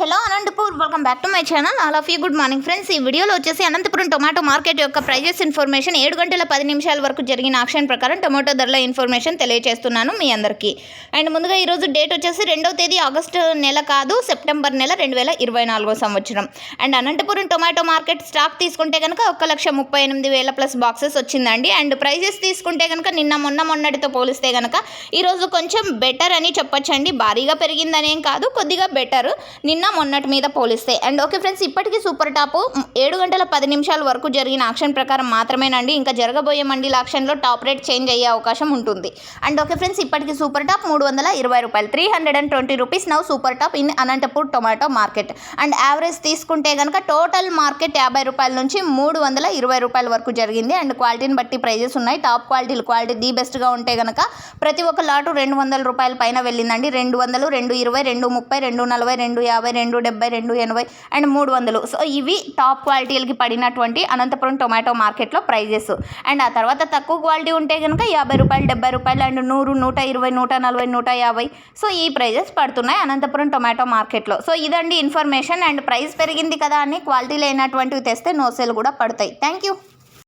Hello Anantapur, welcome back to my channel. All of you good morning friends. ఈ వీడియోలో వచ్చేసి Anantapuram tomato market యొక్క prices information 7 గంటల 10 నిమిషాల వరకు జరిగిన ఆక్షన్ ప్రకారం టొమాటో ధరల ఇన్ఫర్మేషన్ తెలియజేస్తున్నాను మీ అందరికీ. అండ్ ముందుగా ఈరోజు డేట్ వచ్చేసి 2వ తేదీ ఆగస్టు నెల కాదు, సెప్టెంబర్ నెల 2024 సంవత్సరం. And Anantapuram tomato market stock తీసుకుంటే కనుక 1,38,000 ప్లస్ బాక్సెస్ వచ్చిందండి. అండ్ ప్రైజెస్ తీసుకుంటే కనుక మొన్నటితో పోలిస్తే కనుక ఈరోజు కొంచెం బెటర్ అని చెప్పొచ్చండి. భారీగా పెరిగిందనేం కాదు, కొద్దిగా బెటర్ మొన్నటి మీద పోలిస్తే. అండ్ ఓకే ఫ్రెండ్స్, ఇప్పటికీ సూపర్ టాప్ 7 గంటల 10 నిమిషాల వరకు జరిగిన ఆక్షన్ ప్రకారం మాత్రమేనండి. ఇంకా జరగబోయే మండీల ఆక్షన్లో టాప్ రేట్ చేంజ్ అయ్యే అవకాశం ఉంటుంది. అండ్ ఓకే ఫ్రెండ్స్, ఇప్పటికీ సూపర్ టాప్ 320 రూపాయలు, 320 rupees now super top in Anantapur tomato market. And average తీసుకుంటే కనుక టోటల్ మార్కెట్ 50 రూపాయల నుంచి 320 రూపాయల వరకు జరిగింది. అండ్ క్వాలిటీని బట్టి ప్రైజెస్ ఉన్నాయి. టాప్ క్వాలిటీ ది బెస్ట్గా ఉంటే కనుక ప్రతి ఒక్క లాటు 200 రూపాయల పైన వెళ్ళిందండి. 200, 220, 230, 240, 250, 270, 280 అండ్ 300. సో ఇవి టాప్ క్వాలిటీలకి పడినటువంటి అనంతపురం టొమాటో మార్కెట్లో ప్రైజెస్. అండ్ ఆ తర్వాత తక్కువ క్వాలిటీ ఉంటే కనుక 50 రూపాయలు, 70 రూపాయలు అండ్ 100, 120, 140, 150. సో ఈ ప్రైజెస్ పడుతున్నాయి అనంతపురం టొమాటో మార్కెట్లో. సో ఇదండి ఇన్ఫర్మేషన్. అండ్ ప్రైస్ పెరిగింది కదా అని క్వాలిటీ లేనటువంటివి తెస్తే నో సేల్ కూడా పడతాయి. Thank you.